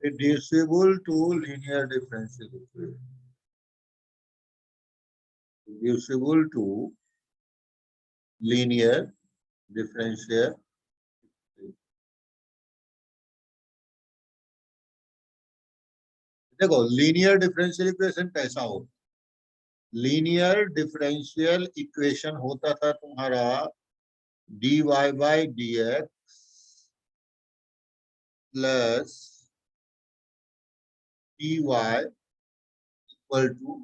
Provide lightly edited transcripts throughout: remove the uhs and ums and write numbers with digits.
reducible to linear differential equation. Reducible to linear differential. देखो linear differential equation कैसा हो, linear differential equation होता था तुम्हारा dy by dx plus dy equal to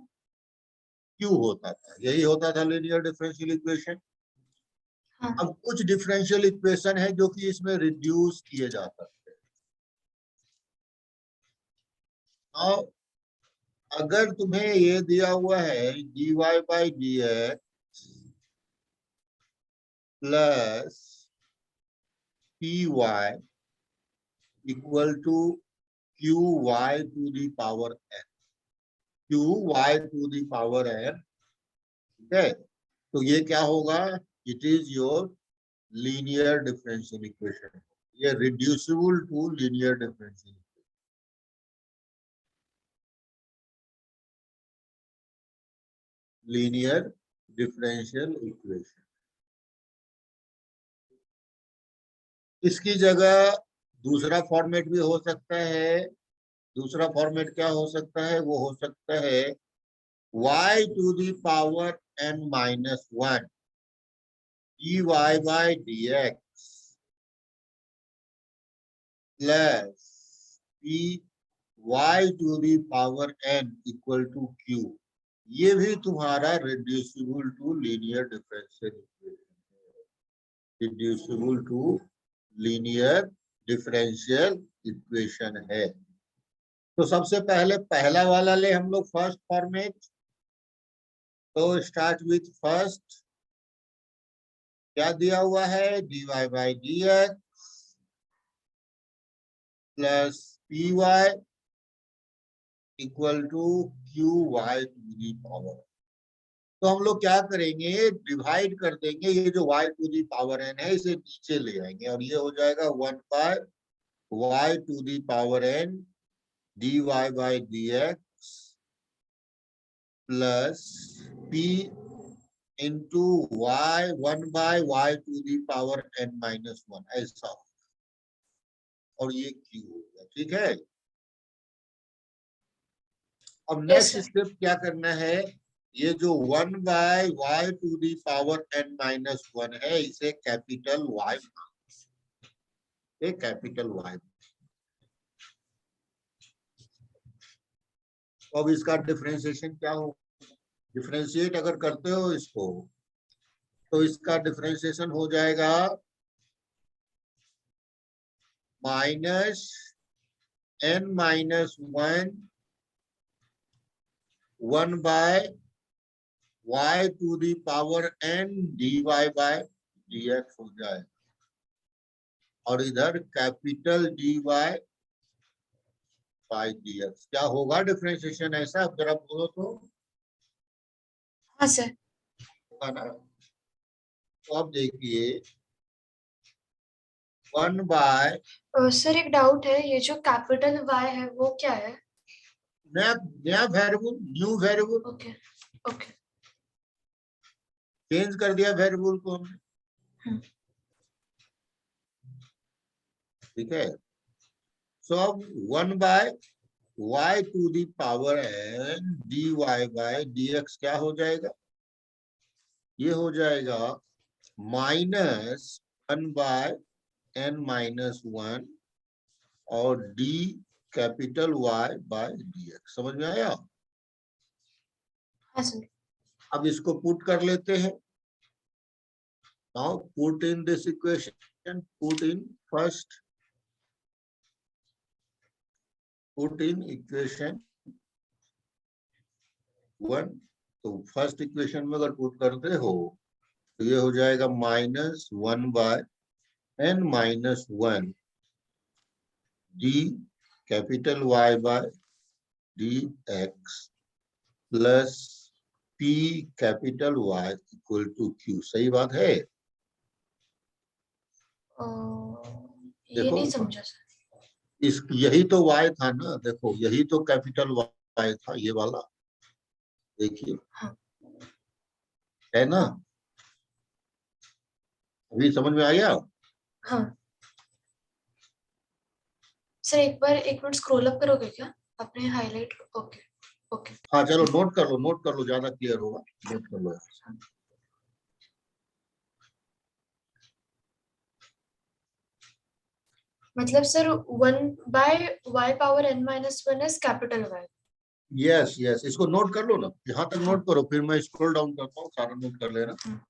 Q होता था, यही होता था लीनियर डिफरेंशियल इक्वेशन। हाँ। अब कुछ डिफरेंशियल इक्वेशन है जो कि इसमें रिड्यूस किए जा सकते हैं। अब अगर तुम्हें ये दिया हुआ है dy by dx plus py equal to qy to the power n, qy to the power n, ठीक है, तो ये क्या होगा, it is your linear differential equation, ये reducible to linear differential, linear differential equation. इसकी जगह दूसरा फॉर्मेट भी हो सकता है, दूसरा फॉर्मेट क्या हो सकता है, वो हो सकता है y to the power n minus 1 dy by dx plus y to the power n equal to q, ये भी तुम्हारा reducible to linear differential equation है, reducible to linear differential equation है। तो सबसे पहले पहला वाला ले हम लोग फर्स्ट फॉर्मेट, तो स्टार्ट विथ फर्स्ट, क्या दिया हुआ है dy by dx plus py equal to qy to the power. तो हम लोग क्या करेंगे, डिवाइड कर देंगे, ये जो y to the power n है इसे नीचे ले आएंगे और ये हो जाएगा 1 by y to the power n dy by dx plus p into y 1 by y to the power n minus 1, ऐसा, और ये q हो गया, ठीक है। अब नेक्स्ट स्टेप क्या करना है, ये जो 1 by y to the power n minus 1 है इसे कैपिटल Y, ये कैपिटल Y। तो अब इसका डिफरेंशिएशन क्या हो, डिफरेंशिएट अगर करते हो इसको तो इसका डिफरेंशिएशन हो जाएगा minus n minus 1 by y to the power n dy by dx हो जाए, और इधर कैपिटल dy बाय dx, क्या होगा डिफरेंशिएशन ऐसा, अब जरा बोलो तो। हाँ सर। तो अब देखिए 1 बाय, सर एक डाउट है, ये जो कैपिटल Y है वो क्या है? नया variable, new variable, okay okay, change कर दिया वेरिएबल को हमने, ठीक है। सो अब 1 by y to the power n dy by dx क्या हो जाएगा, ये हो जाएगा माइनस 1 बाय n माइनस 1 और d capital Y by dx, समझ में आया। हाँ सर। अब इसको पुट कर लेते हैं, now put in this equation, put in first, put in equation 1, तो फर्स्ट इक्वेशन में अगर पुट करते हो तो ये हो जाएगा minus 1 by n minus 1 d capital Y by dx plus p capital Y equal to q, सही बात है। ये नहीं समझा सर। इस यही तो y था ना, देखो यही तो कैपिटल Y था, ये वाला देखिए, हाँ है ना? अभी समझ में आ गया? हाँ सर, एक मिनट स्क्रॉल अप करोगे क्या अपने हाईलाइट? Okay okay. हाँ चलो नोट कर लो, नोट कर लो, ज्यादा क्लियर होगा, नोट कर लो। मतलब sir 1/y⁻n−1 is capital Y। Yes yes, इसको नोट कर लो ना, यहाँ तक हाँ नोट करो, फिर मैं स्क्रॉल डाउन करता हूँ, सारा नोट कर लेना। हाँ।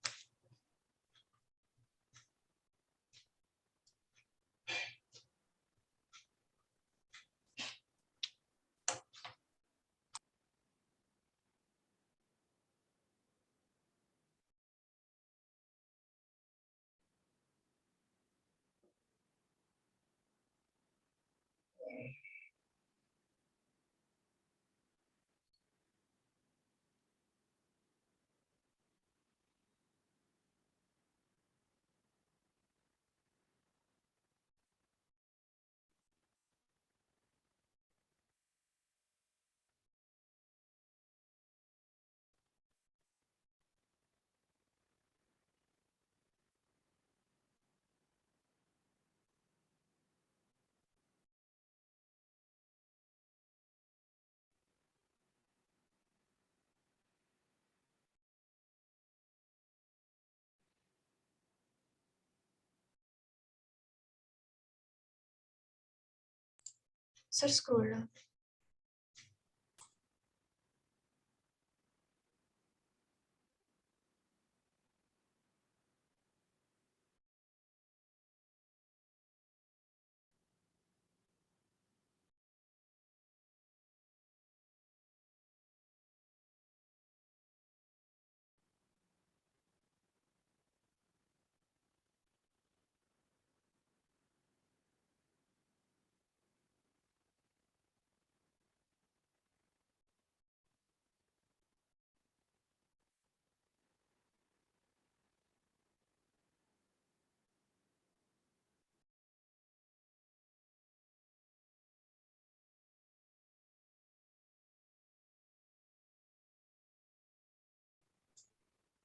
Sir scroll down.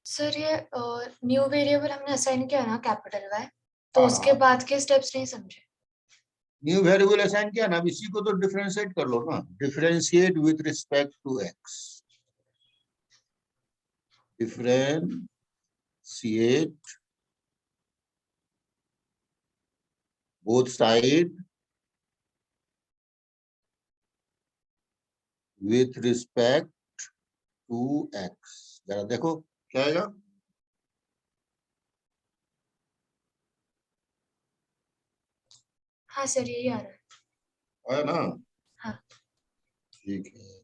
सर ये न्यू वेरिएबल हमने असाइन किया ना कैपिटल Y, तो उसके हाँ, बाद के स्टेप्स नहीं समझे। न्यू वेरिएबल असाइन किया ना, अब इसी को तो डिफरेंशिएट कर लो ना, differentiate with respect to x, differentiate both side with respect to x, जरा देखो क्या आएगा। हाँ सर यही आ रहा है। है ना? हाँ ठीक है।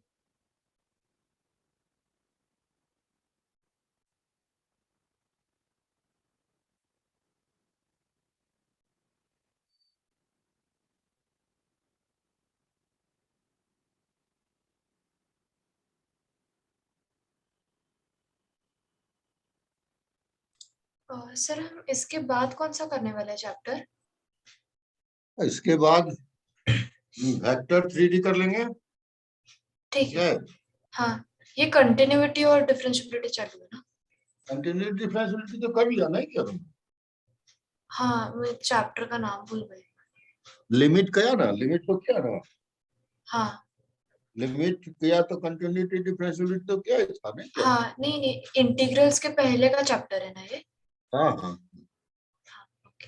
सर हम इसके बाद कौन सा करने वाले हैं चैप्टर? इसके बाद वेक्टर 3D कर लेंगे, ठीक ठीक है। है? हाँ, ये कंटिन्यूटी और डिफरेंशिएबिलिटी चालू है ना? कंटिन्यूटी डिफरेंशिएबिलिटी तो कर लिया नहीं क्या तुम? हाँ, मैं चैप्टर का नाम भूल गई। लिमिट किया ना, लिमिट तो किया ना, हाँ लिमिट किया तो कंटिन्यूटी डिफरेंशिएबिलिटी तो क्या ही था नहीं क्या? हाँ, नहीं नहीं, इंटीग्रल्स के पहले का चैप्टर है ना ये? हाँ हाँ, हाँ ओके।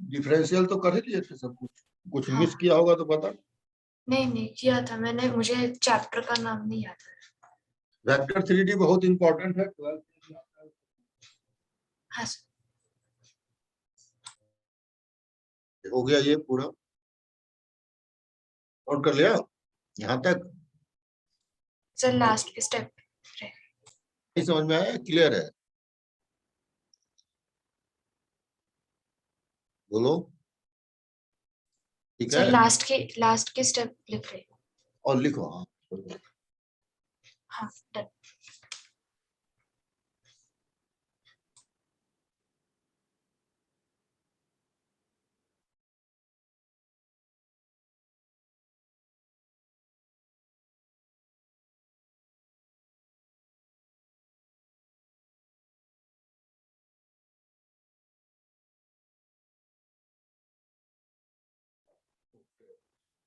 डिफरेंशियल तो कर ही लिए थे सब कुछ, कुछ हाँ मिस किया होगा तो बता। नहीं नहीं किया था मैंने, मुझे चैप्टर का नाम नहीं याद है। वेक्टर 3D बहुत इंपॉर्टेंट है 12th में। हाँ सर। हो गया ये पूरा, नोट कर लिया यहाँ तक? Sir last step. नहीं समझ में आया, क्लियर है? बोलो, ठीक सर है? लास्ट के स्टेप लिख रही हूँ। और लिखो, हाँ। हाँ डन।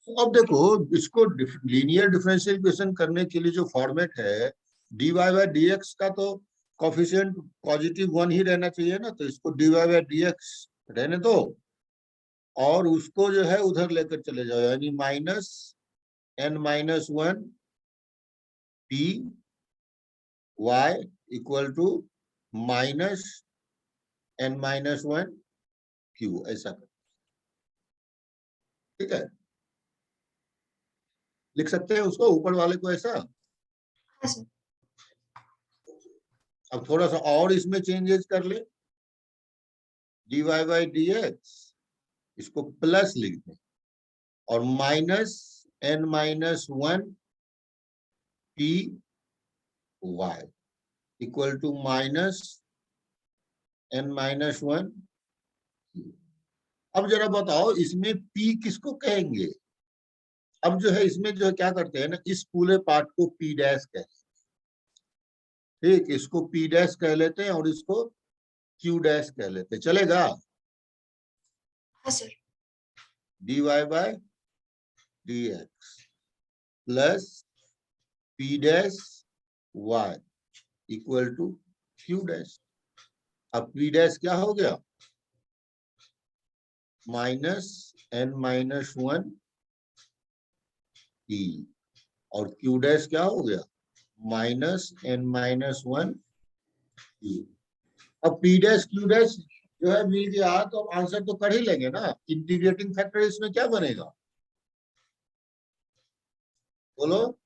अब देखो, इसको लीनियर डिफरेंशियल इक्वेशन करने के लिए जो फॉर्मेट है, dy बाय dx का तो कोफिशिएंट +1 ही रहना चाहिए ना, तो इसको dy बाय dx रहने दो, और उसको जो है उधर लेकर चले जाओ, यानी -n-1 p y equal to -n-1 q, ऐसा कर, ठीक है। लिख सकते हैं उसको ऊपर वाले को ऐसा। हाँ सर। अब थोड़ा सा और इसमें चेंजेस कर ले, dy बाय dx इसको प्लस लिख दें, और -n-1 p y equal to -n-1 q। अब जरा बताओ, इसमें p किसको कहेंगे? अब जो है इसमें जो है क्या करते हैं ना, इस पूरे पार्ट को p डैश कहते हैं, ठीक, इसको p डैश कह लेते हैं और इसको q डैश कह लेते हैं, चलेगा? हाँ sir. dy by dx plus p dash y equal to q dash. अब p डैश क्या हो गया? -n-1 p, और q डैश क्या हो गया? -n-1 q। अब p डैश q डैश जो है मिल गया, तो अब आंसर तो कर ही लेंगे ना। इंटीग्रेटिंग फैक्टर इसमें क्या बनेगा, बोलो?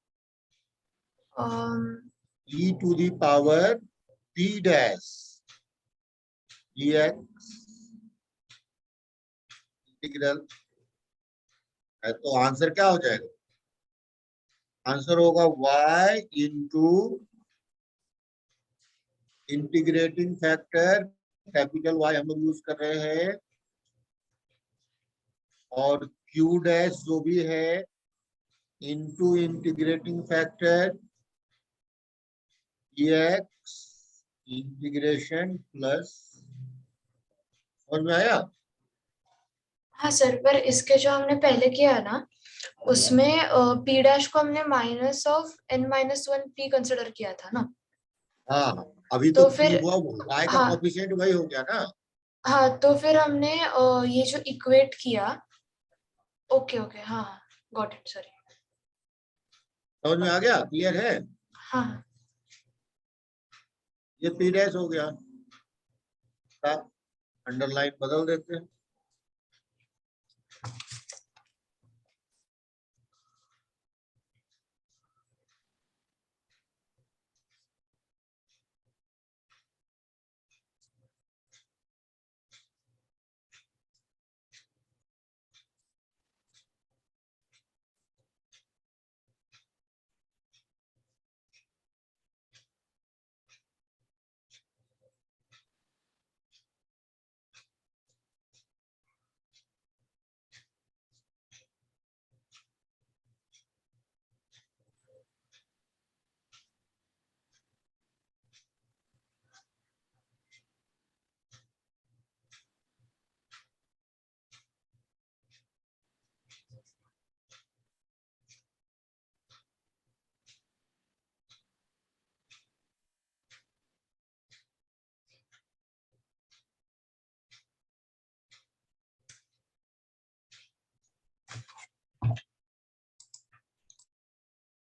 e to the power p dash dx integral है, तो आंसर क्या हो जाएगा? आंसर होगा y into integrating factor, capital Y हम लोग यूज कर रहे हैं, और q डैश जो भी है into integrating factor dx integration plus. समझ में आया? हाँ सर, पर इसके जो हमने पहले किया है ना, उसमें p डैश को हमने -n-1 p कंसिडर किया था ना। हाँ, अभी तो तो p फिर हुआ, y का हाँ कोफिशिएंट वही हो गया ना। हाँ, तो फिर हमने ये जो इक्वेट किया। ओके ओके, हाँ हाँ, गॉट इट, सॉरी। समझ में आ गया? क्लियर है? हाँ हाँ। ये p डैश हो गया, अंडरलाइन बदल देते हैं।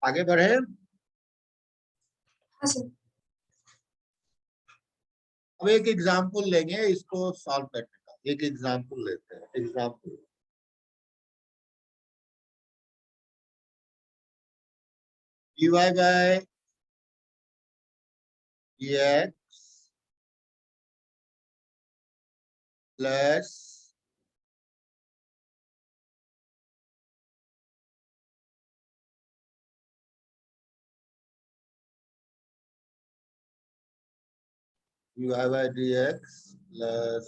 आगे बढ़े। हाँ सर। अब एक एग्जाम्पल लेंगे इसको सॉल्व करने का, एक एग्जाम्पल लेते हैं। Example, dy by dx plus dy by dx plus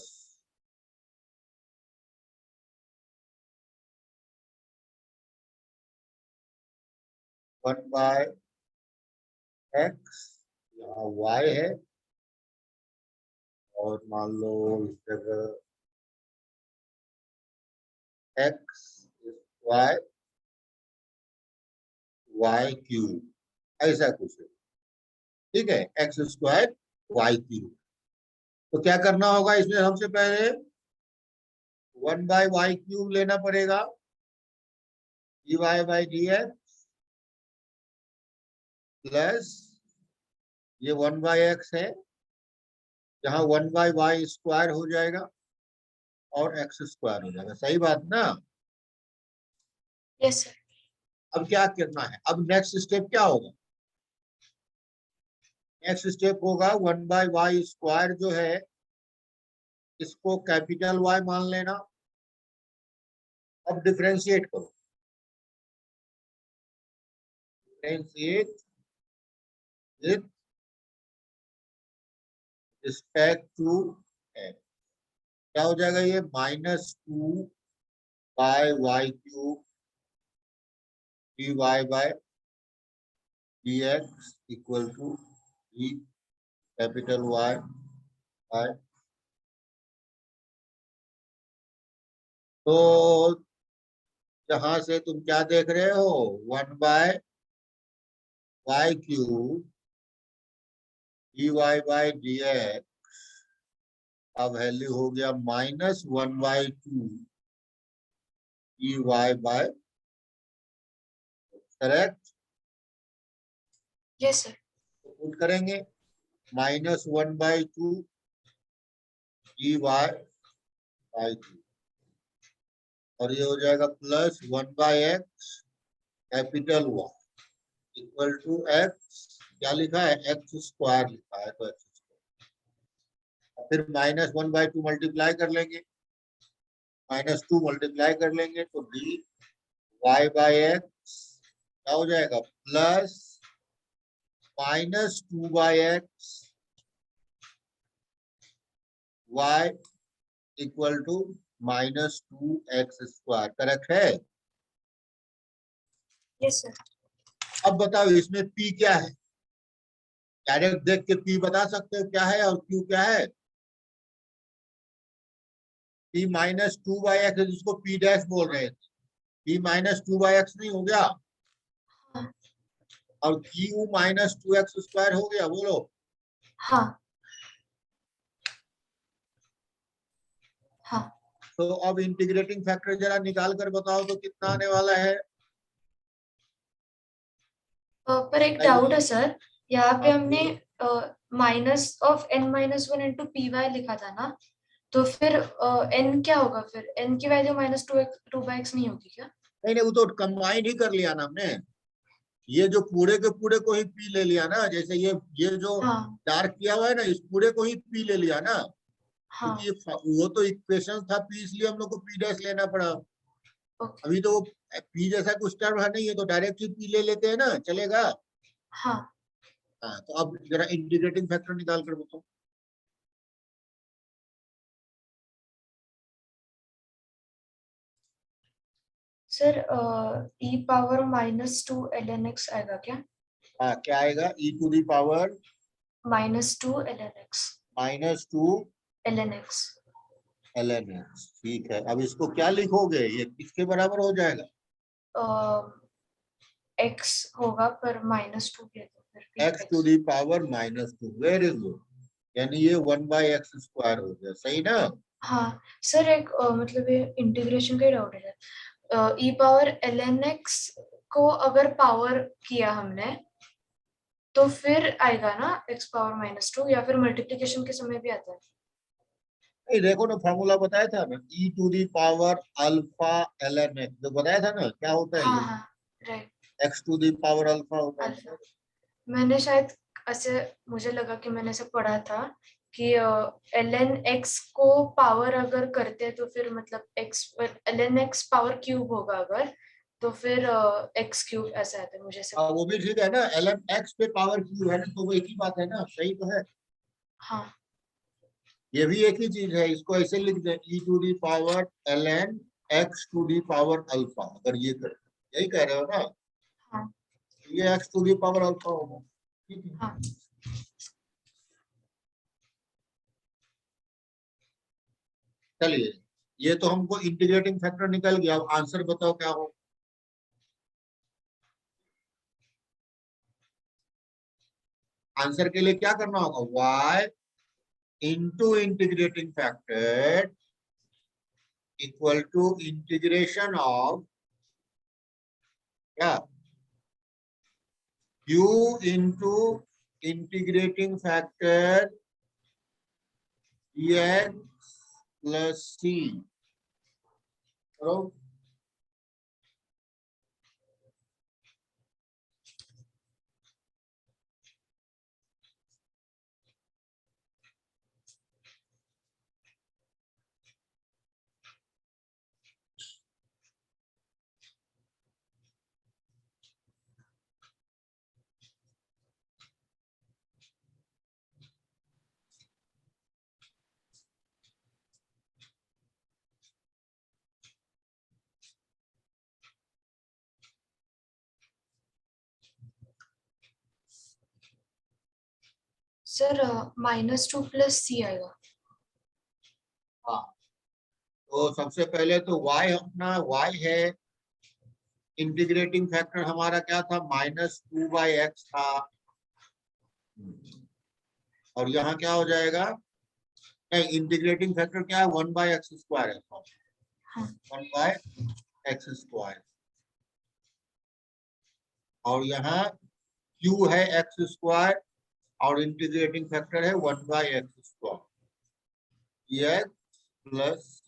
1 by x, यहाँ y है, और मान लो इस जगह x y वाई क्यूब, ऐसा कुछ है, ठीक है, एक्स स्क्वायर वाई क्यूब। तो क्या करना होगा इसमें, सबसे पहले 1/y क्यूब लेना पड़ेगा, dy बाई dx प्लस ये 1/x है, जहां 1/y स्क्वायर हो जाएगा और एक्स स्क्वायर हो जाएगा, सही बात ना। Yes sir. अब क्या करना है, अब नेक्स्ट स्टेप क्या होगा, नेक्स्ट स्टेप होगा 1/y स्क्वायर जो है इसको कैपिटल Y मान लेना। अब डिफरेंशिएट करो, differentiate with respect to x, क्या हो जाएगा ये -2/y cube dy by dx equal to d capital Y by, तो जहां से तुम क्या देख रहे हो 1/y cube dy by dx का वैल्यू हो गया -1/2 dy by, correct, yes sir. Put करेंगे -1/2 dy बाई 2 और ये हो जाएगा +1/x capital Y equal to x, क्या लिखा है एक्स स्क्वायर लिखा है, तो एक्स स्क्वायर, फिर -1/2 मल्टीप्लाई कर लेंगे, -2 मल्टीप्लाई कर लेंगे तो dy बाई एक्स क्या हो जाएगा plus -2/x y equal to -2x square, correct है। Yes sir. अब बताओ इसमें p क्या है, डायरेक्ट देख के p बता सकते हो क्या है और q क्या है, p -2/x है जिसको p डैश बोल रहे थे, p -2/x नहीं हो गया, हाँ। और q -2x स्क्वायर हो गया, बोलो। हाँ। हाँ। तो अब इंटीग्रेटिंग फैक्टर जरा निकाल कर बताओ तो कितना आने वाला है। पर एक डाउट है सर, यहाँ पे हमने -(n-1) लिखा था ना, तो फिर n क्या होगा, फिर n की वैल्यू -2/x नहीं होगी क्या? नहीं नहीं, वो तो कंबाइन ही कर लिया ना हमने, ये जो पूरे के पूरे को ही पी ले लिया ना, जैसे ये जो हाँ। डार्क किया हुआ है ना, इस पूरे को ही पी ले लिया ना, हाँ। क्योंकि वो तो इक्वेशन था पी, इसलिए हम लोग को पी डैश लेना पड़ा। ओके। अभी तो वो पी जैसा कुछ टर्म है नहीं है, तो डायरेक्ट ही पी ले लेते हैं ना, चलेगा। हाँ हाँ, तो अब जरा इंटीग्रेटिंग फैक्टर निकाल कर बताओ। सर, e⁻−2 ln x आएगा क्या? हाँ, क्या आएगा, e to the power -2 ln x -2 ln x। ln x, ठीक है। अब इसको क्या लिखोगे, ये किसके बराबर हो जाएगा, x होगा पर -2 के, तो फिर x to the power -2, very good, यानी ये 1/x स्क्वायर हो गया, सही ना। हाँ सर, एक मतलब ये इंटीग्रेशन का ही डाउट है। e⁻ln x को अगर पावर किया हमने तो फिर आएगा ना x⁻−2, या फिर मल्टीप्लिकेशन के समय भी आता है? नहीं देखो ना, फॉर्मूला बताया था ना, e to the power alpha ln x, जो बताया था ना क्या होता है हाँ ये, हाँ, right, x to the power alpha होता अल्फा। है। मैंने शायद ऐसे, मुझे लगा कि मैंने ऐसे पढ़ा था कि ln x को पावर अगर करते हैं तो फिर मतलब ln x पावर क्यूब होगा अगर, तो फिर x³ ऐसा आता है, मुझे ऐसे। हाँ वो भी ठीक है ना, ln x पे पावर क्यू है ना, तो वो एक ही बात है ना, सही तो है। हाँ। ये भी एक ही चीज है, इसको ऐसे लिख दे e to the power ln x to the power alpha, अगर ये कर, यही कह रहे हो ना, हाँ। ये x to the power alpha होगा, ठीक है। हाँ चलिए, ये तो हमको इंटीग्रेटिंग फैक्टर निकल गया, अब आंसर बताओ क्या हो। आंसर के लिए क्या करना होगा, y into integrating factor equal to integration of क्या, q into integrating factor dx plus c करो। सर -2 + c आएगा। हाँ, तो सबसे पहले तो y अपना y है, इंटीग्रेटिंग फैक्टर हमारा क्या था, -2/x था, और यहाँ क्या हो जाएगा, नहीं इंटीग्रेटिंग फैक्टर क्या है, 1/x² है, हाँ 1/x², और यहाँ q है x² और इंटीग्रेटिंग फैक्टर है 1/x², dx plus c।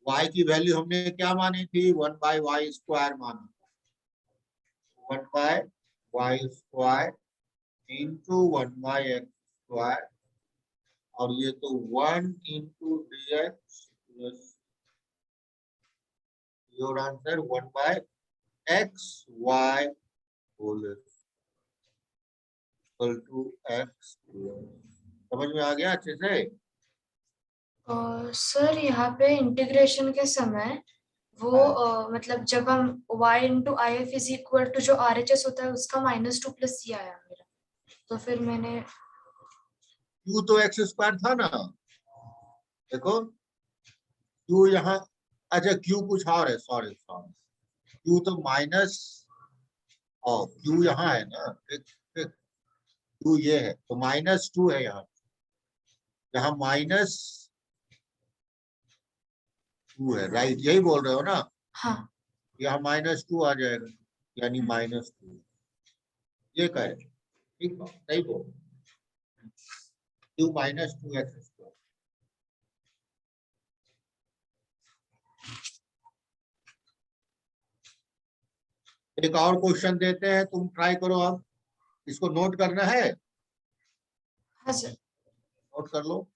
y की वैल्यू हमने क्या मानी थी, 1/y² मानी, 1/y² इंटू 1/x², और ये तो 1 into dx plus, your answer 1/xy whole equal to x। समझ में आ गया अच्छे से। सर यहाँ पे इंटीग्रेशन के समय वो हाँ। मतलब जब हम y into I F is equal to जो RHS होता है उसका -2 + c आया मेरा, तो फिर मैंने q तो x² था ना, देखो q यहाँ, अच्छा q कुछ और है, सॉरी सॉरी, q तो माइनस, और q यहाँ है ना, q ये है तो -2 है यहाँ, यहाँ -2 है, राइट, यही बोल रहे हो ना, हाँ यहाँ -2 आ जाएगा, यानी -2, ये कहे ठीक है, सही बोल, q -2x²। एक और क्वेश्चन देते हैं, तुम ट्राई करो, अब इसको नोट करना है, हाँ सर। नोट कर लो।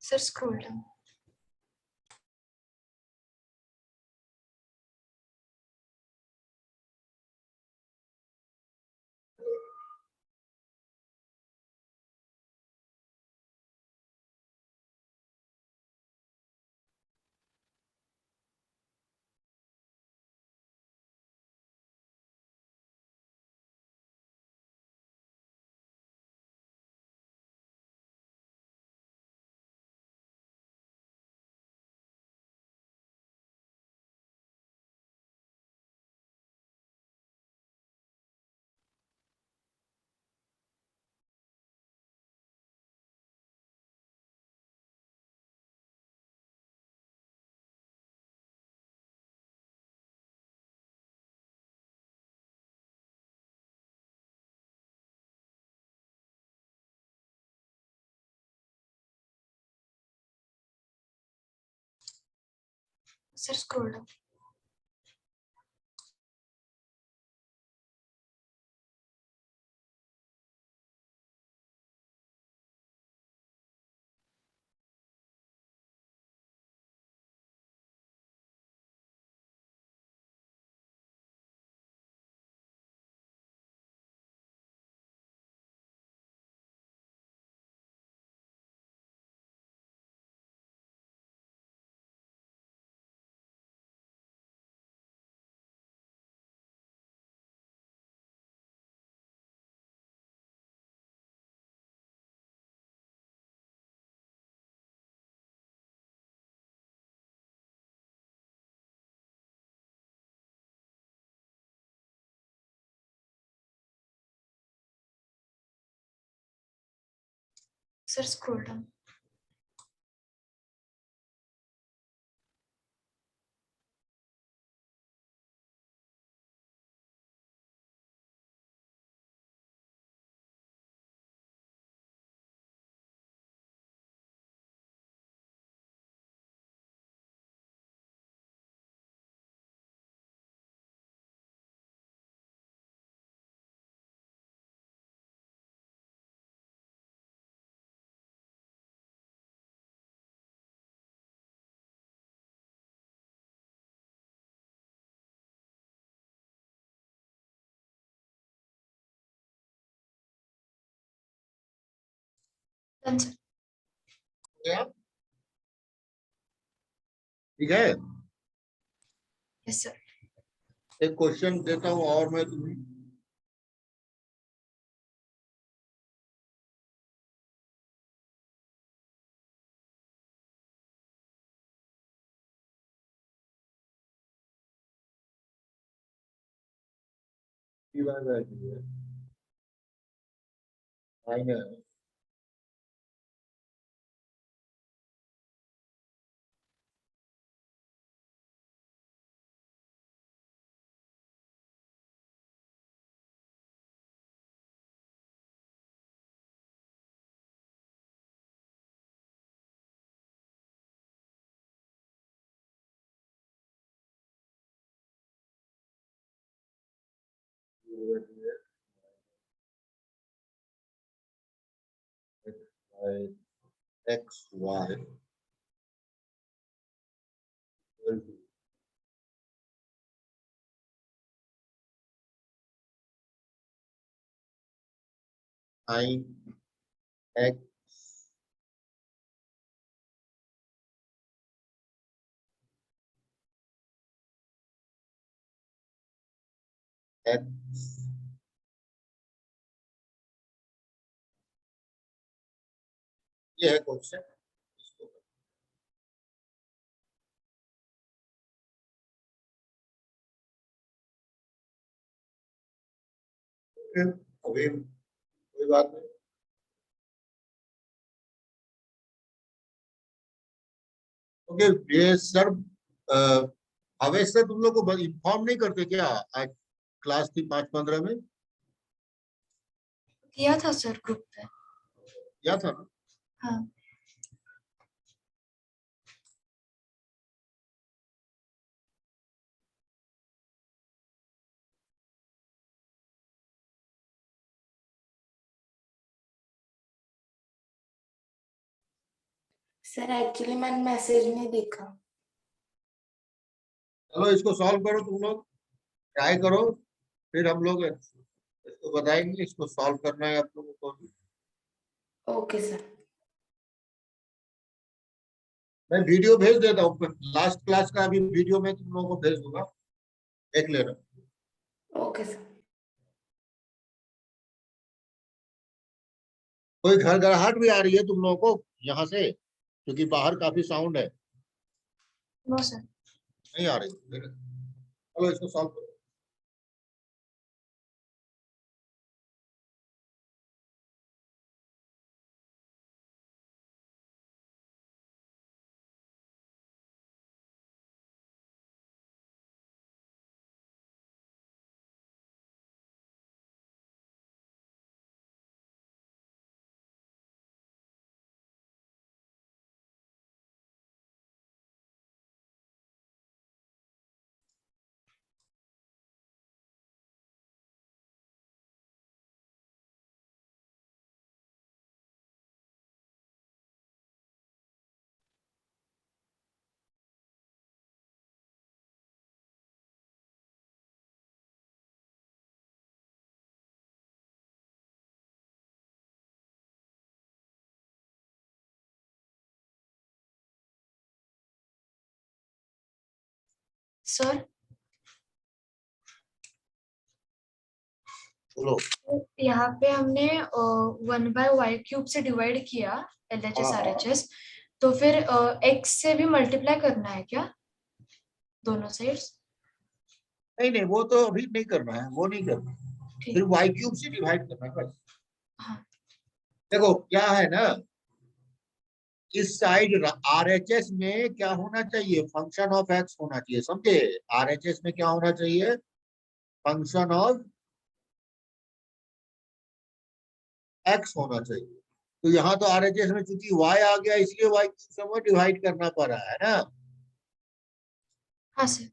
Sir scroll down. Sir scroll down. Sir scroll down. Done sir. क्या? ठीक है, यस सर। एक क्वेश्चन देता हूँ और मैं तुम्हें। Minus x y sine x x, ये है क्वेश्चन। अभी कोई बात नहीं। ओके, ये सर हवेश से तुम लोग को इन्फॉर्म नहीं करते क्या? आज क्लास थी 5:15 में, किया था सर ग्रुप पे। क्या था ना? हाँ सर एक्चुअली मैंने मैसेज नहीं देखा। चलो इसको सॉल्व करो, तुम लोग ट्राई करो, फिर हम लोग इसको बताएंगे। इसको सॉल्व करना है आप लोगों को भी। Okay sir. मैं वीडियो भेज देता हूँ, लास्ट क्लास का अभी वीडियो मैं तुम लोगों को भेज दूंगा, देख लेना। Okay sir. कोई घरघराहट भी आ रही है तुम लोगों को यहाँ से, क्योंकि बाहर काफी साउंड है। No sir. नहीं आ रही? चलो इसको सॉल्व करो। सर बोलो। यहाँ पे हमने 1/y³ से डिवाइड किया LHS हाँ। RHS, तो फिर x से भी मल्टीप्लाई करना है क्या दोनों साइड्स? नहीं नहीं, वो तो अभी नहीं करना है, वो नहीं करना, ठीक। फिर y³ से डिवाइड करना है बस। हाँ देखो क्या है ना, इस साइड RHS में क्या होना चाहिए, फंक्शन ऑफ x होना चाहिए, समझे? RHS में क्या होना चाहिए, फंक्शन ऑफ x होना चाहिए। तो यहाँ तो RHS में चूंकि y आ गया, इसलिए y³ से वो डिवाइड करना पड़ रहा है ना। हाँ सर।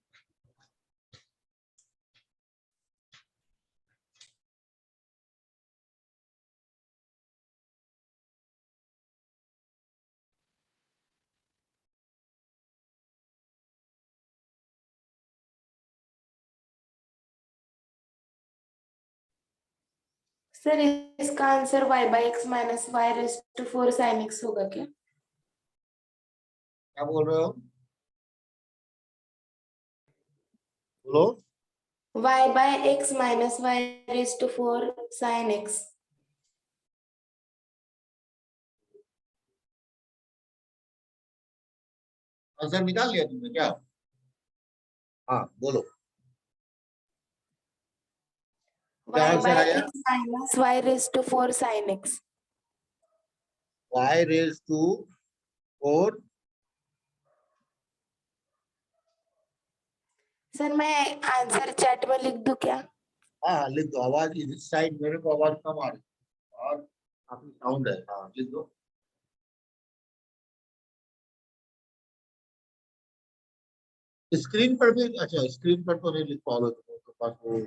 सर इसका answer y/x minus y⁴ sin x होगा क्या? क्या बोल रहे हो, बोलो। y/x minus y⁴ sin x। Answer निकाल लिया तुमने क्या? हाँ बोलो, क्या आंसर आया? y/x minus y⁴ sin x। y⁴ sir मैं आंसर चैट में लिख दूं क्या? हाँ लिख दो, आवाज इस साइड मेरे को आवाज कम आ रही है और काफी साउंड है, हाँ लिख दो। स्क्रीन पर भी, अच्छा स्क्रीन पर तो नहीं लिख पाओगे तुम, तो पास वो।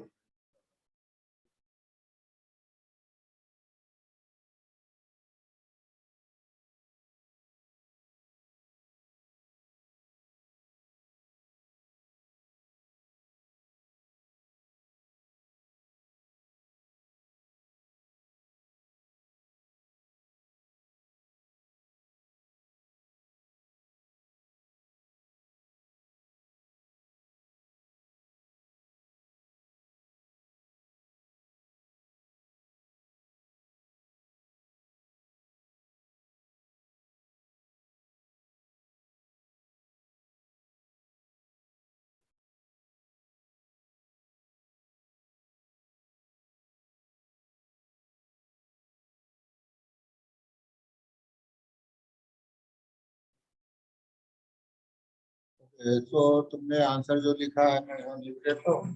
तो तुमने आंसर जो लिखा है मैं वहाँ लिख देता हूँ।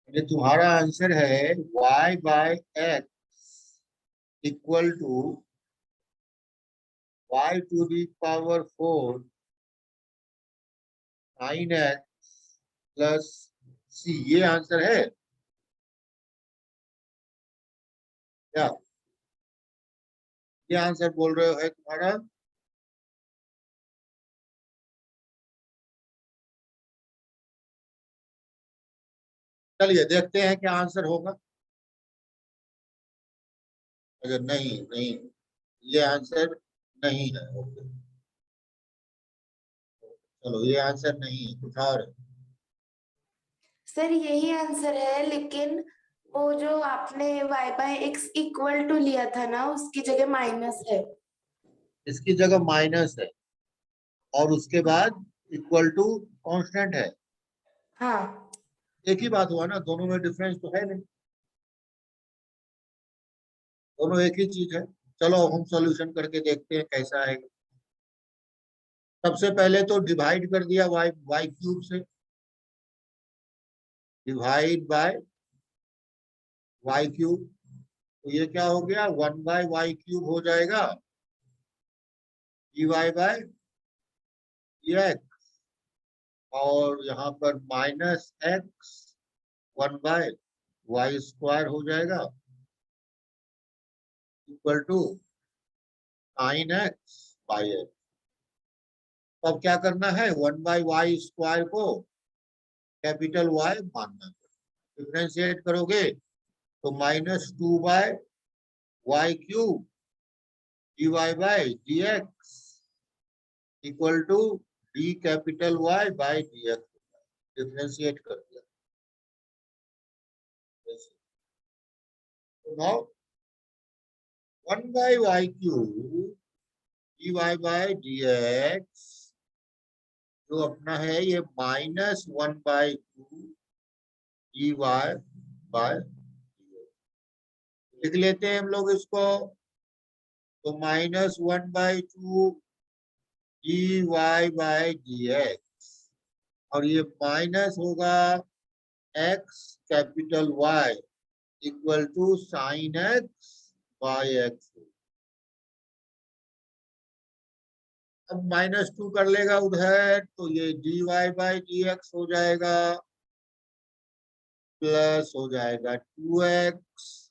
ये तुम्हारा आंसर है y/x equal to y⁴ sin x plus c, ये आंसर है क्या? ये आंसर बोल रहे हो है तुम्हारा? चलिए देखते हैं क्या आंसर होगा। अगर नहीं नहीं, ये आंसर नहीं है, ओके चलो ये आंसर नहीं है, कुछ और है। सर यही आंसर है, लेकिन वो जो आपने y/x इक्वल टू लिया था ना, उसकी जगह माइनस है। इसकी जगह माइनस है और उसके बाद इक्वल टू कांस्टेंट है। हाँ एक ही बात हुआ ना, दोनों में डिफरेंस तो है नहीं, दोनों एक ही चीज है। चलो हम सॉल्यूशन करके देखते हैं कैसा है। सबसे पहले तो डिवाइड कर दिया y³ से, डिवाइड बाय y³, तो ये क्या हो गया, 1/y³ हो जाएगा, dy बाय dx, और यहाँ पर -x 1/y² हो जाएगा equal to sin x by x। तो अब क्या करना है, 1/y² को कैपिटल Y मानना है, डिफ्रेंशिएट करोगे तो -2/y³ dy by dx equal to d capital y by d x, differentiate कर दिया। तो now 1 by y cube d y by d x जो अपना है ये -1 बाई 2 डी वाई बाय लिख लेते हैं हम लोग इसको। तो -1 by 2 d y by d x और ये माइनस होगा x capital y equal to sine x by x. अब -2 कर लेगा उधर तो ये d y by d x हो जाएगा प्लस हो जाएगा 2x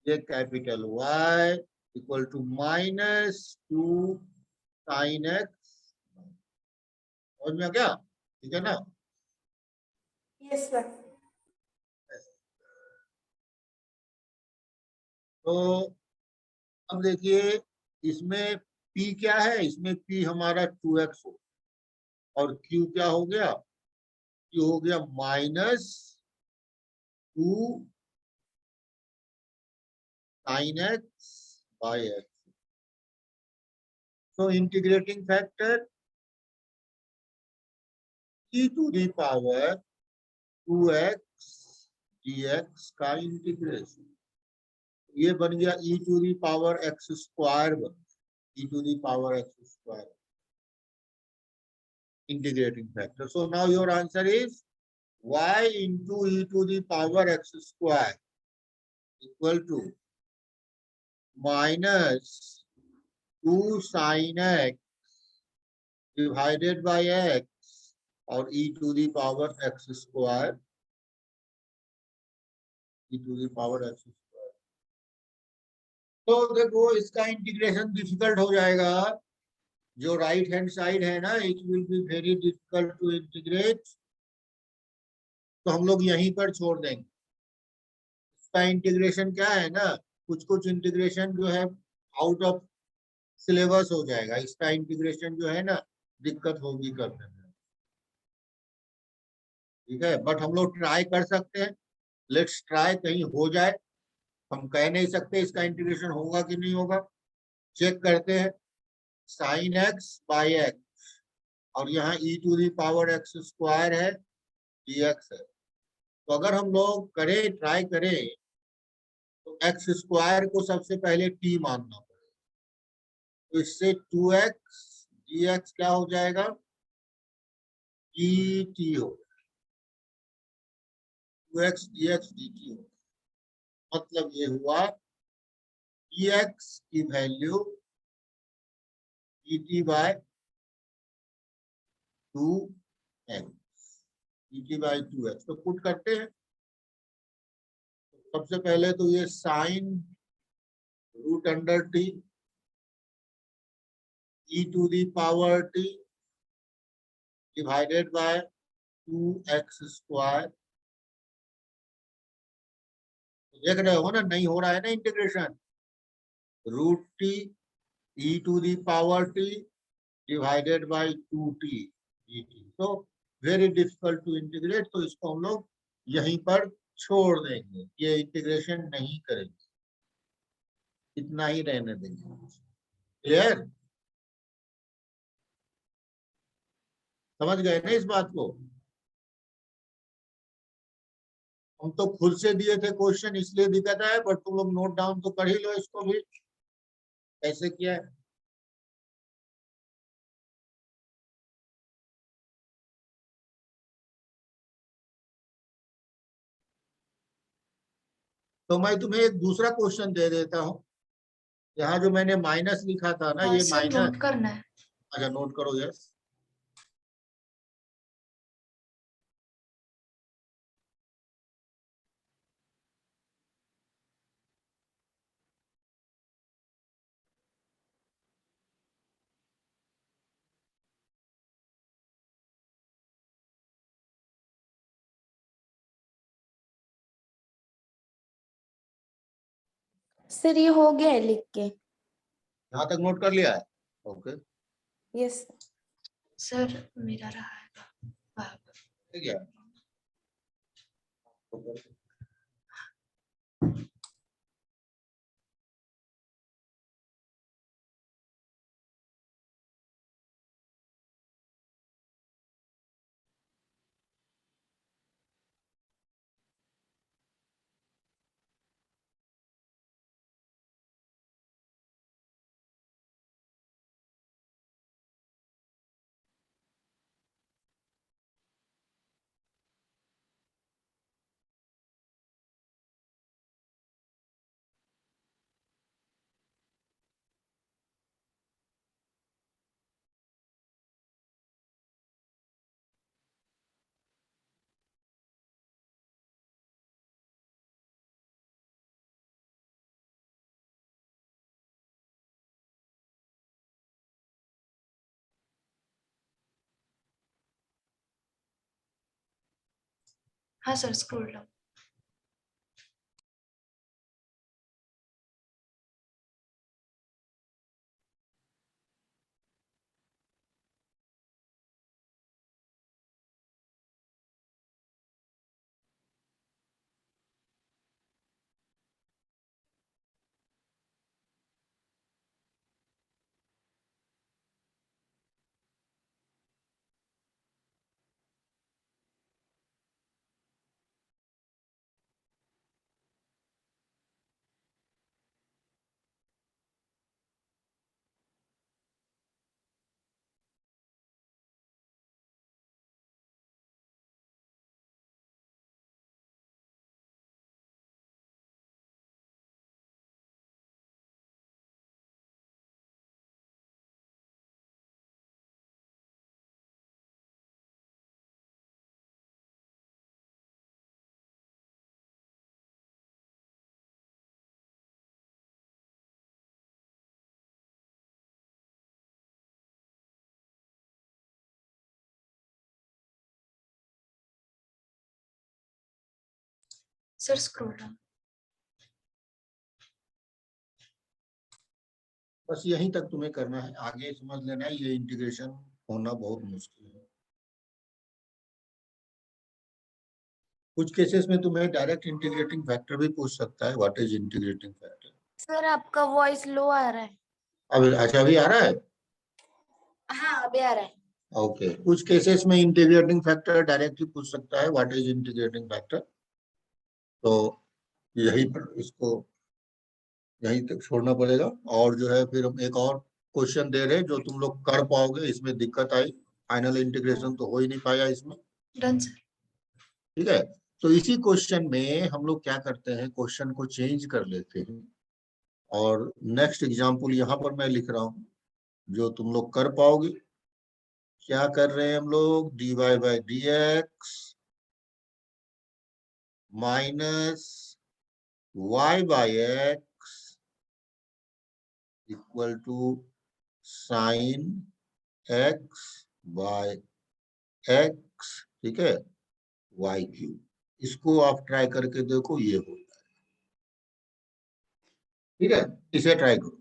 ये capital Y equal to -2 sine x. समझ में आ गया? ठीक है ना? Yes sir. तो अब देखिए इसमें P क्या है, इसमें P हमारा 2x हो और Q क्या हो गया, Q हो गया -2 sin x by x. So integrating factor e to the power 2x dx का इंटीग्रेशन ये बन गया e to the power x square e to the power x square integrating factor. So now your answer is y into e to the power x square equal to -2 sin x divided by x और e to the power x square e to the power x square। तो देखो इसका integration difficult हो जाएगा, जो right hand side है ना it will be very difficult to integrate, तो हम लोग यहीं पर छोड़ देंगे। इसका इंटीग्रेशन क्या है ना, कुछ कुछ इंटीग्रेशन जो है आउट ऑफ सिलेबस हो जाएगा, इसका इंटीग्रेशन जो है ना दिक्कत होगी करने में, ठीक है। बट हम लोग ट्राई कर सकते हैं, लेट्स ट्राई, कहीं हो जाए, हम कह नहीं सकते इसका इंटीग्रेशन होगा कि नहीं होगा। चेक करते हैं, साइन एक्स बाई एक्स और यहाँ e to the power x square है dx है, तो अगर हम लोग करें ट्राई करें तो x स्क्वायर को सबसे पहले t मानना पड़ेगा, तो इससे 2x dx क्या हो जाएगा dt हो, 2x dx dt हो, मतलब ये हुआ dx की वैल्यू dt by 2x dt by 2x। तो पुट करते हैं, सबसे पहले तो ये sine root under t e to the power t divided by 2x square. देख रहे हो ना, नहीं हो रहा है ना integration, root t e to the power t divided by 2t dt। तो वेरी डिफिकल्ट टू इंटीग्रेट, तो इसको हम लोग यहीं पर छोड़ देंगे, ये इंटीग्रेशन नहीं करेंगे, इतना ही रहने देंगे। क्लियर? समझ गए ना इस बात को? हम तो खुद से दिए थे क्वेश्चन इसलिए दिक्कत है, बट तुम लोग नोट डाउन तो कर ही लो इसको भी कैसे किया है। तो मैं तुम्हें एक दूसरा क्वेश्चन दे देता हूँ, यहाँ जो मैंने माइनस लिखा था ना, ये सर माइनस, नोट करना है। अच्छा नोट करो। यस, सर ये हो गया है लिख के। यहाँ तक नोट कर लिया है? ओके। यस। सर मेरा रहा है बराबर। ठीक है। हाँ sir scroll down. Sir scroll down. बस यहीं तक तुम्हें करना है, आगे समझ लेना है ये इंटीग्रेशन होना बहुत मुश्किल है। कुछ केसेस में तुम्हें डायरेक्ट इंटीग्रेटिंग फैक्टर भी पूछ सकता है, what is integrating factor. Sir आपका वॉइस लो आ रहा है। अब अच्छा अभी आ रहा है। हाँ अभी आ रहा है। ओके कुछ केसेस में इंटीग्रेटिंग फैक्टर डायरेक्टली पूछ सकता है, व्हाट इज इंटीग्रेटिंग फैक्टर। तो यही पर इसको यहीं तक छोड़ना पड़ेगा। और जो है फिर हम एक और क्वेश्चन दे रहे हैं जो तुम लोग कर पाओगे, इसमें दिक्कत आई, फाइनल इंटीग्रेशन तो हो ही नहीं पाया इसमें। Done sir. ठीक है, तो इसी क्वेश्चन में हम लोग क्या करते हैं, क्वेश्चन को चेंज कर लेते हैं। और नेक्स्ट एग्जाम्पल यहाँ पर मैं लिख रहा हूँ जो तुम लोग कर पाओगे। क्या कर रहे हैं हम लोग, dy by d x minus y by x equal to sine x by x, ठीक है, y क्यूब। इसको आप ट्राई करके देखो, ये होता है। ठीक है, इसे ट्राई करो।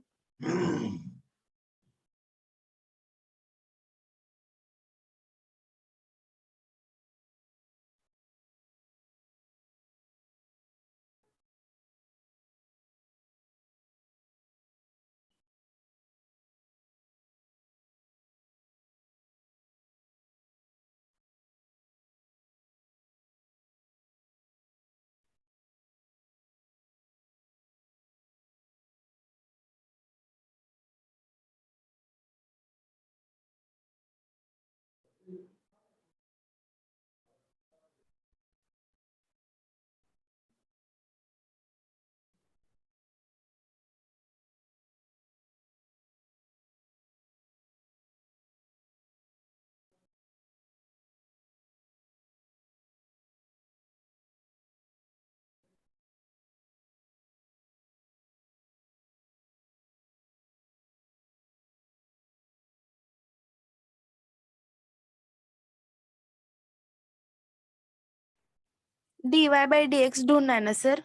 dy बाई डी एक्स ढूंढना है ना सर।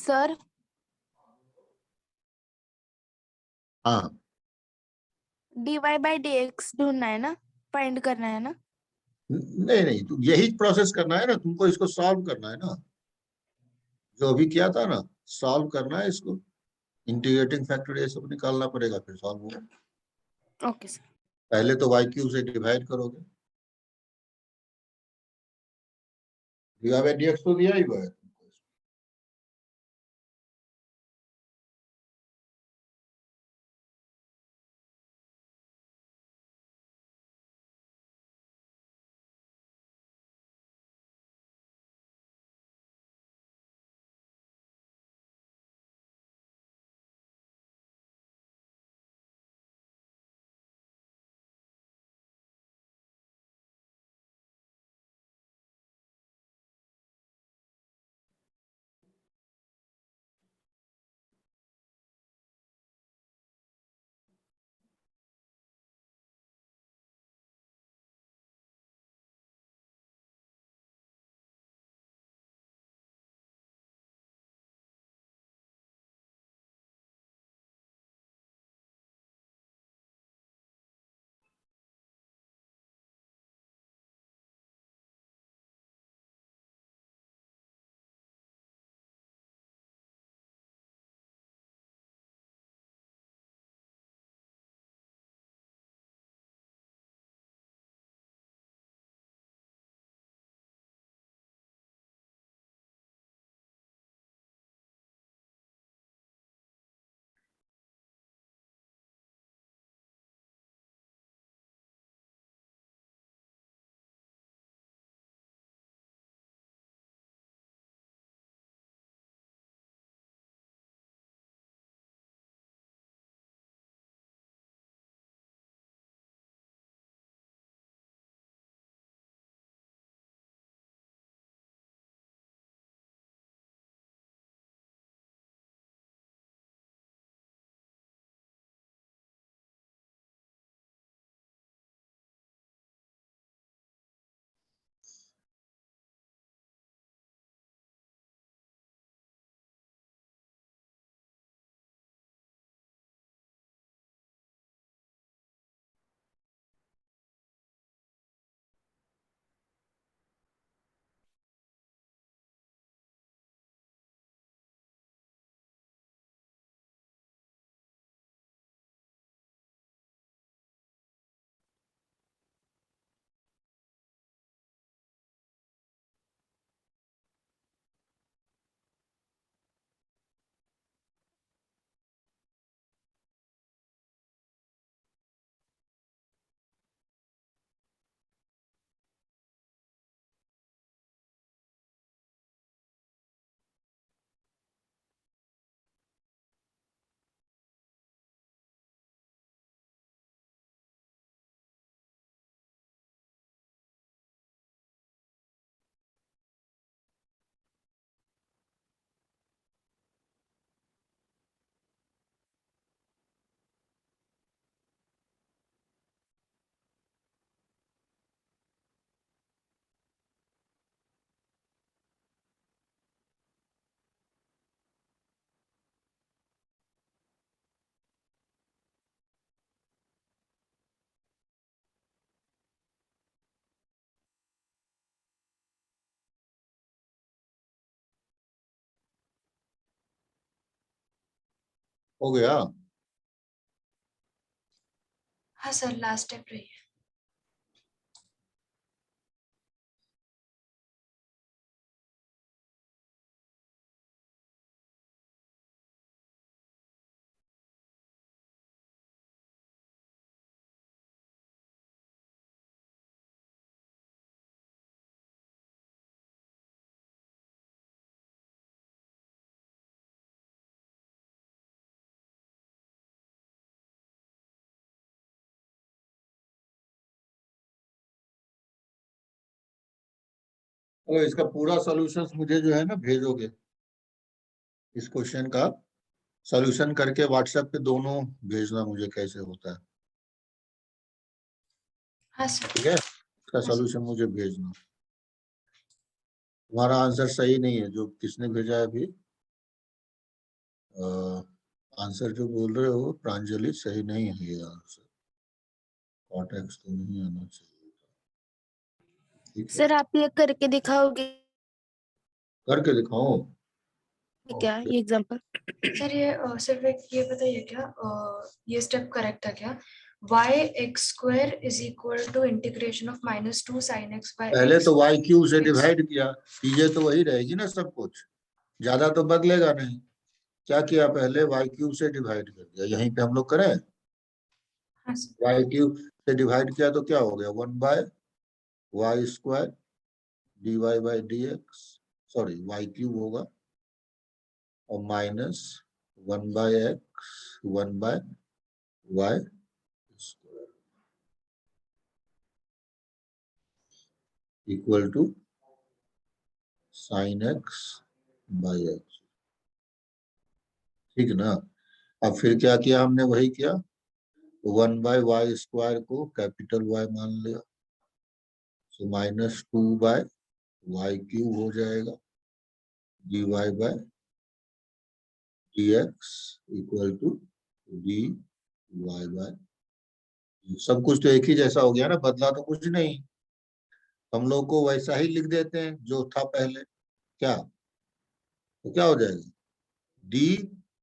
सर हाँ, dy by dx ढूंढना है ना, फाइंड करना है ना? नहीं नहीं, तुम यही प्रोसेस करना है ना, तुमको इसको सॉल्व करना है ना, जो अभी किया था ना, सॉल्व करना है इसको, इंटीग्रेटिंग फैक्टर ये सब निकालना पड़ेगा, फिर सॉल्व होगा। Okay sir. पहले तो वाई क्यूब से डिवाइड करोगे, dx तो दिया ही हुआ है। हो गया। हाँ सर, लास्ट स्टेप रही है। चलो, इसका पूरा सॉल्यूशन मुझे जो है ना भेजोगे, इस क्वेश्चन का सॉल्यूशन करके व्हाट्सएप पे दोनों भेजना मुझे, कैसे होता है, हाँ सर। ठीक है? इसका हाँ सर। सॉल्यूशन मुझे भेजना। तुम्हारा आंसर सही नहीं है जो किसने भेजा है अभी, आंसर जो बोल रहे हो प्रांजलि सही नहीं है ये आंसर, कॉट एक्स तो नहीं आना चाहिए। ठीक है, सर आप ये करके दिखाओगे करके दिखाओ क्या ये एग्जांपल? सर ये सिर्फ एक ये बताइए क्या ये स्टेप करेक्ट है क्या? y(x² is equal to integration of -2 sin x by पहले x. तो वाई क्यू से x. डिवाइड किया, चीजें तो वही रहेगी ना, सब कुछ ज्यादा तो बदलेगा नहीं। क्या किया, पहले वाई क्यू से डिवाइड कर दिया, यहीं पे हम लोग करें, हाँ सर, वाई क्यू से डिवाइड किया तो क्या हो गया, 1/y² dy by d x, sorry y cube होगा, और minus 1/x 1/y² equal to sine x by x. ठीक ना। अब फिर क्या किया हमने, वही किया, 1/y² को कैपिटल Y मान लिया, तो -2/y³ हो जाएगा, dy by dx equal to dy by, सब कुछ तो एक ही जैसा हो गया ना, बदला तो कुछ नहीं, हम लोग को वैसा ही लिख देते हैं जो था पहले। क्या, तो क्या हो जाएगा, D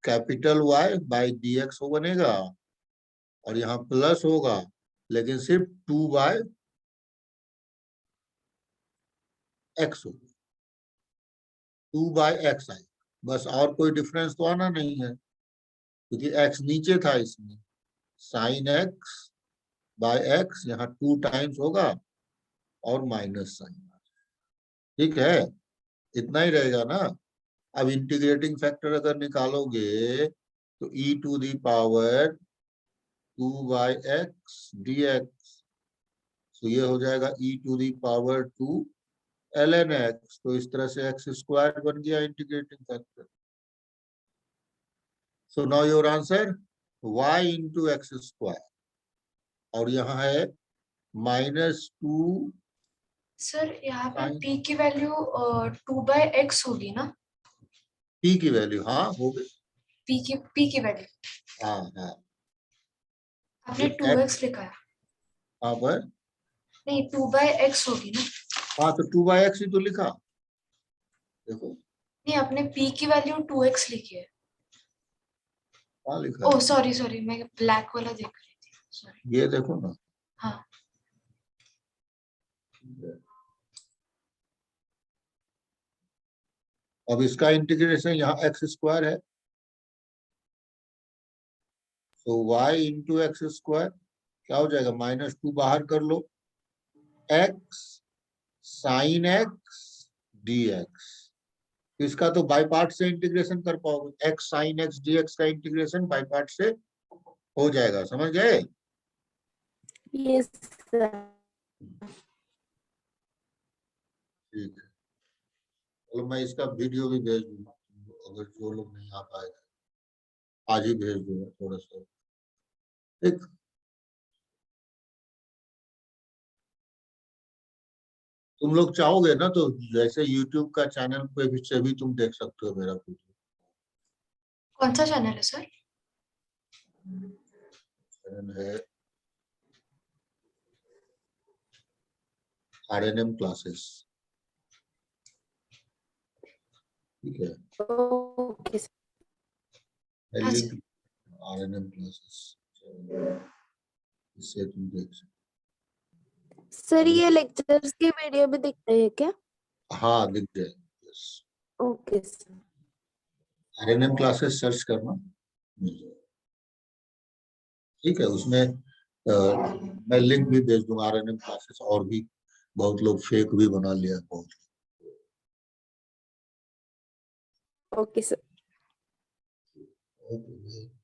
capital Y by d x हो बनेगा, और यहाँ प्लस होगा, लेकिन सिर्फ 2/x होगा, 2/x आएगा बस, और कोई डिफरेंस तो आना नहीं है, क्योंकि x नीचे था इसमें, साइन एक्स बाय एक्स यहाँ 2 टाइम्स होगा, और माइनस साइन। ठीक है, इतना ही रहेगा ना। अब इंटीग्रेटिंग फैक्टर अगर निकालोगे तो e to the power 2/x dx, तो ये हो जाएगा e to the power 2 ln x, तो इस तरह से x² बन गया integrating factor. So now your answer y into x², और यहाँ है -2 सर यहाँ पे sin p की वैल्यू 2/x होगी ना? p की वैल्यू, हाँ हो गई, p की वैल्यू हाँ हाँ, आपने x 2x लिखा है, यहाँ पर, नहीं 2/x होगी ना? हाँ तो 2/x ही तो लिखा, देखो नहीं आपने p की वैल्यू 2x लिखी है। कहाँ लिखा ओह है, सॉरी सॉरी, मैं ब्लैक वाला देख रही थी, सॉरी। ये देखो ना। हाँ अब इसका इंटीग्रेशन यहाँ x² है, तो y इंटू x² क्या हो जाएगा, -2 बाहर कर लो, x साइन x dx, इसका तो बाई पार्ट से इंटीग्रेशन कर पाओगे, x साइन x dx का इंटीग्रेशन बाई पार्ट से हो जाएगा, समझ गए। Yes sir. ठीक है, चलो मैं इसका वीडियो भी भेज दूंगा, अगर जो लोग नहीं आ पाए आज ही भेज दूंगा थोड़ा सा। ठीक, तुम लोग चाहोगे ना तो जैसे YouTube का चैनल पे भी से भी तुम देख सकते हो मेरा वीडियो, कौन सा चैनल है सर? चैनल है RNM क्लासेस। ठीक है, ओके सर। हाँ लिंक सर। RNM क्लासेस, इससे तुम देख सकते सर ये लेक्चर्स की वीडियो भी दिखते हैं क्या? हो। हाँ दिख जाएगा, yes, okay sir. RNM classes search करना मिल जाएगा। ठीक है, उसमें मैं लिंक भी भेज दूंगा RNM क्लासेस, और भी बहुत लोग फेक भी बना लिया है बहुत। Okay sir. ओके।